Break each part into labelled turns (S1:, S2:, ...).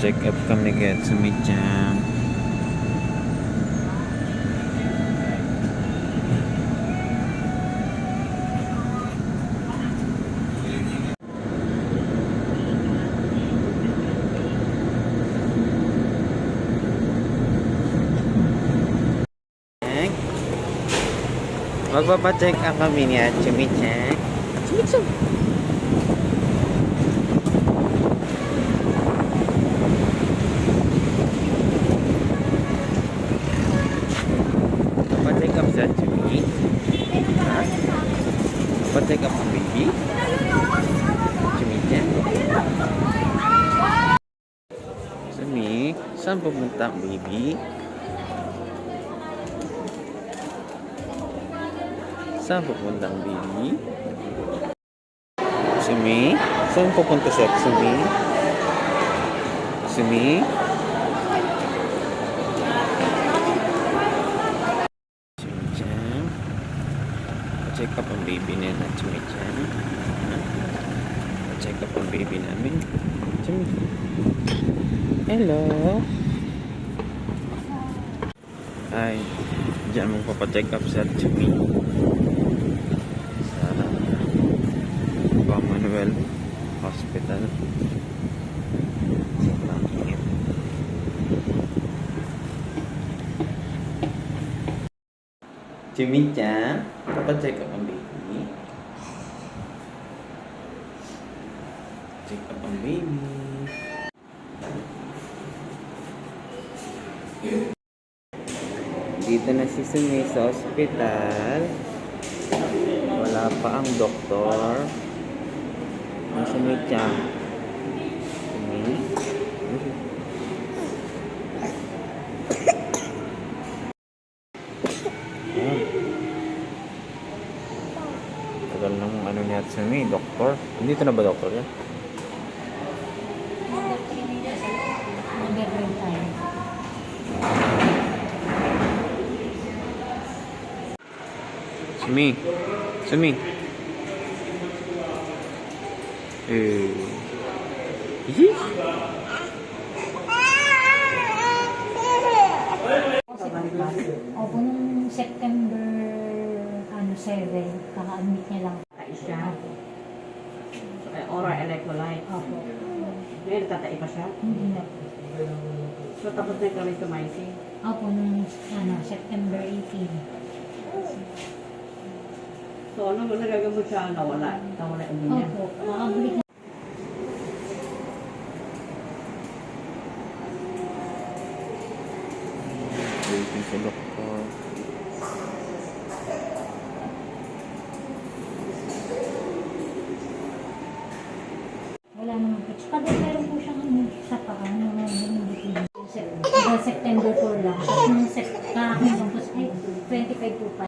S1: Magpa-check up kami kaya sumidyan. Magpapacheck up kami ni Chumichan. Chumichan! Magpacheck up sa Chumi. Ha? Magpacheck up ang baby? Chumichan? Chumi, saan pupunta ang baby? Saan pupunta ang baby? Sumi? Saan pupunta siya? Sumi? Sumi? Sumi-chan? Pa-check up ang baby nila, Sumi-chan. Pa-check up ang baby namin. Sumi? Hello? Ay, diyan mo pa-check up sa Sumi. Manuel Hospital. Chumichan, pa-check up ang baby. Check up ang baby. Dito na si Sumi sa hospital. Wala pa ang doktor. Ang Sumi-chan. Sumi. Tagal ng ano niya at Sumi, doktor. Dito na ba doktor niya? Sumi. Sumi.
S2: Opo, nung September 7, kaka-admit niya lang.
S3: Siya. Oral electrolyte.
S2: Opo.
S3: Ngayon, natatai pa siya.
S2: Hindi na.
S3: So, tapos na kami tumaisi.
S2: Opo, nung September 18.
S3: So, ano nagagamot siya? Nawala. Nawala yung niya.
S2: Opo, makabalik na.
S1: Waiting sa doktor.
S2: Wala naman po. Tsaka doon meron po siyang sa paa. September 4 lang. Tapos nung kakakita po, 25 po pa.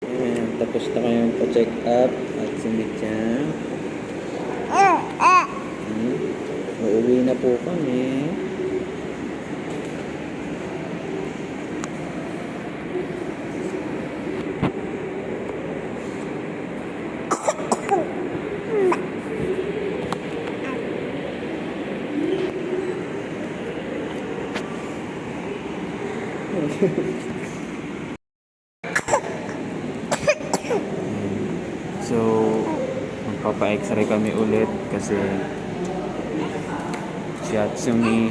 S1: Ayan, tapos na kayong pa-check up at Sumi-chan. Uuwi na po kami. So, magpapa-x-ray kami ulit kasi si Atsumi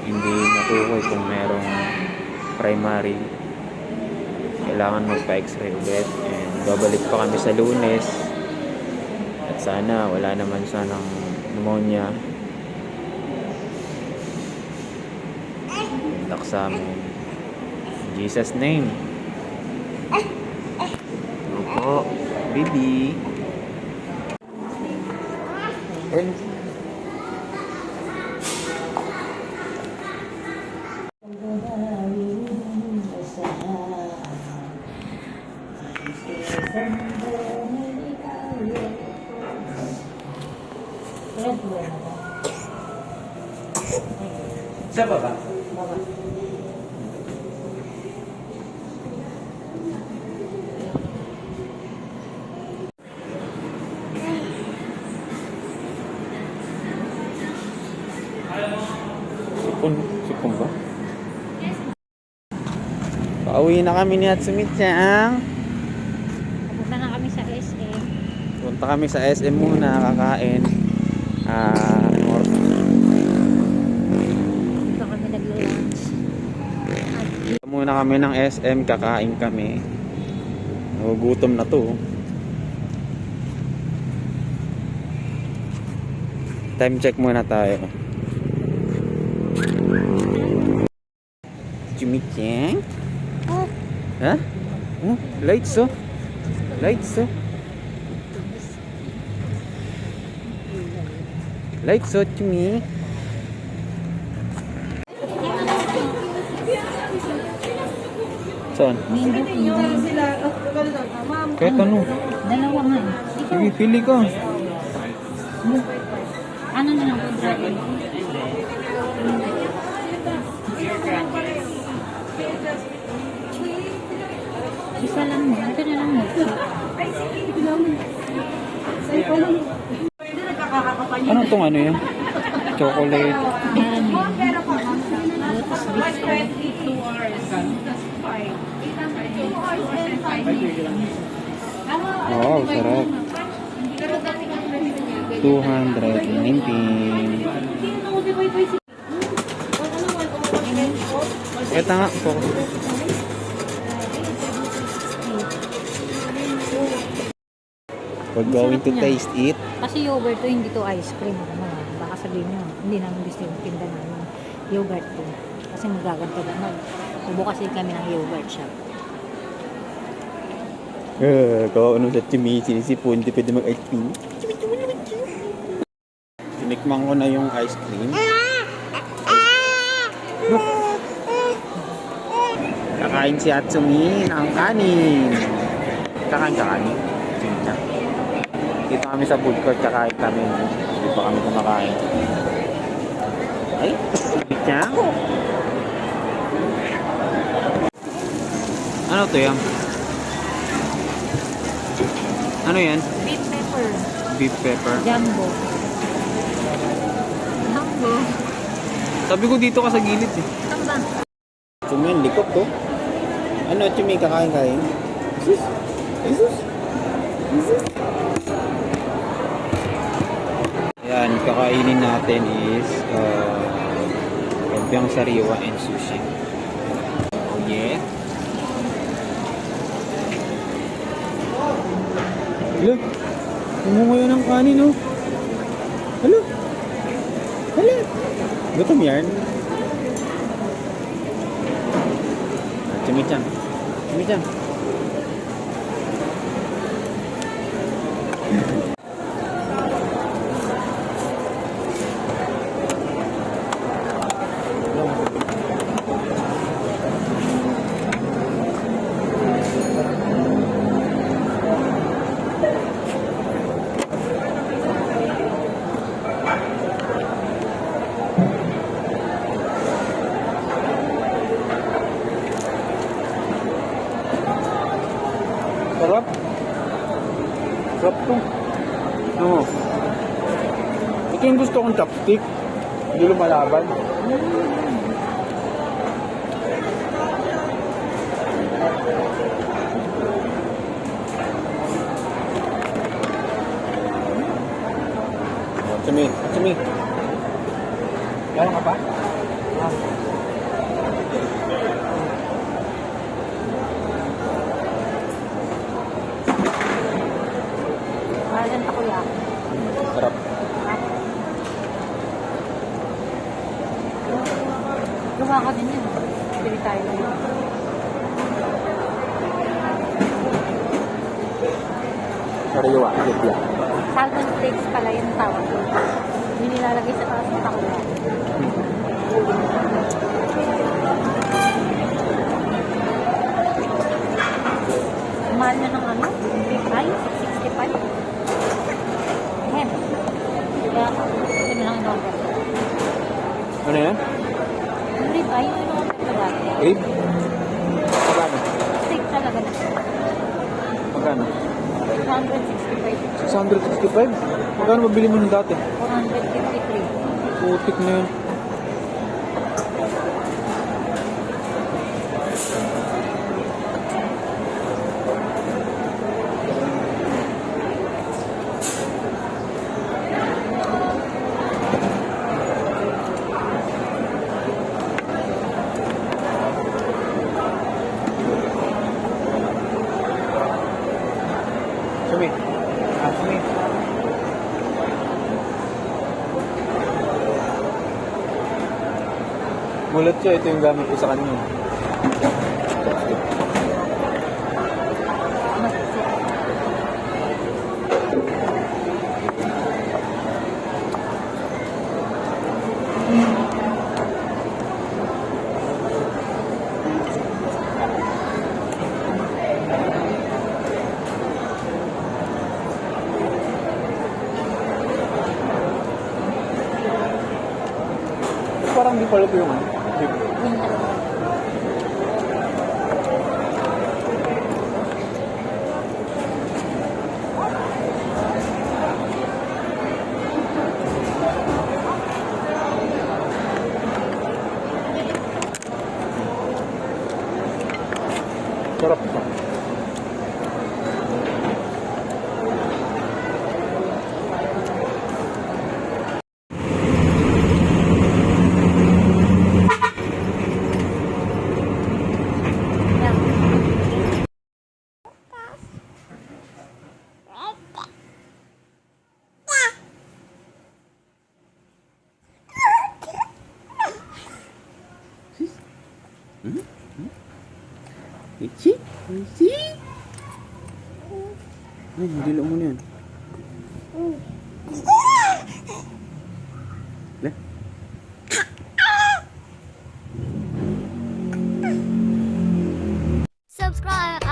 S1: hindi natukoy kung merong primary. Kailangan magpa-x-ray ulit and babalik pa kami sa Lunes at sana wala naman sanang pneumonia. Luck sa amin. In Jesus' name. Opo, baby. And sa baba. Sipon. Sipon ba? Pauwi na kami ni Hatsumi-chan.
S2: Pupunta na kami sa SM.
S1: Punta kami sa SM muna, kakain. Ano,
S2: Dito kami nag-lunch.
S1: muna kami ng SM, kakain kami. Nagugutom na to. Time check muna tayo. Hatsumi-chan? Ha? Oh, lights oh. Lights oh. Lights oh, Chumi. Saan?
S2: Mango TV.
S1: Kahit ano.
S2: Dalawa nga. Ikaw,
S1: Sige, pili ka.
S2: ano na lang po, dragon? Isa lang mo. Ito na lang mo.
S1: Ano tong ano yan? Chocolate.
S2: Meron yun. Lotus biscuit.
S1: Wow, sarap. 219. Ito nga. We're going to taste it.
S2: Kasi yogurt to, hindi to ice cream. Ano, baka sabihin nyo, hindi namin gusto yung tinda namin. Yogurt to. Kasi magaganto na. Ubo kasi kami ng yogurt shop.
S1: Kung ano sa Chumi, sinisipon, hindi pwede mag-ice cream. Tinikman ko na yung ice cream. Kakain si Hatsumi ng kanin. Kakain ka kanin? Dito kami sa food court, kakain kami. Hindi pa kami kumakain. Ay, bitya. Ano to yan? Ano yan?
S2: Beef pepper.
S1: Beef pepper.
S2: Jumbo. Jumbo.
S1: Sabi ko dito ka sa gilid eh.
S2: Saan ba?
S1: Chumi, ang likop to. Ano, Chumi, kakain-kain? Jesus? Jesus? Jesus? Ayan, kakainin natin is lumpiang sariwa and sushi. Oh yeah. Look, kumungo yun ng kanin oh. Hello? Hello? Gutom yan? Chumi-chan. Chumi-chan. Sarap. Sarap to. Oo. Ito yung gusto kong chopstick. Hindi lumalaban. Chumi, Chumi. Meron ka pa?
S2: Mahalan pa kuya.
S1: Sarap.
S2: Gawa ka din yun. Bili tayo na yun.
S1: Sariwa, gitla.
S2: Salmon steaks pala yung tawag ko. Yung nilalagay sa taas ng takula. Mahal na ng ano? Ay, 65. Ayan. Kaya, ito na lang in order.
S1: Ano yan?
S2: Yung rib ay, yung in order ko dati.
S1: Rib? Magkano?
S2: Steak talaga na.
S1: Magkano?
S2: 665.
S1: 665? Magkano mabili mo nung dati?
S2: 453.
S1: Putik na yun. Mulat siya, ito yung gamit ko sa kanya. Parang di pala ito yung ano. Sarap siya. Ichi? Ichi? Ay, dilo mo na yan. Le?
S4: Subscribe.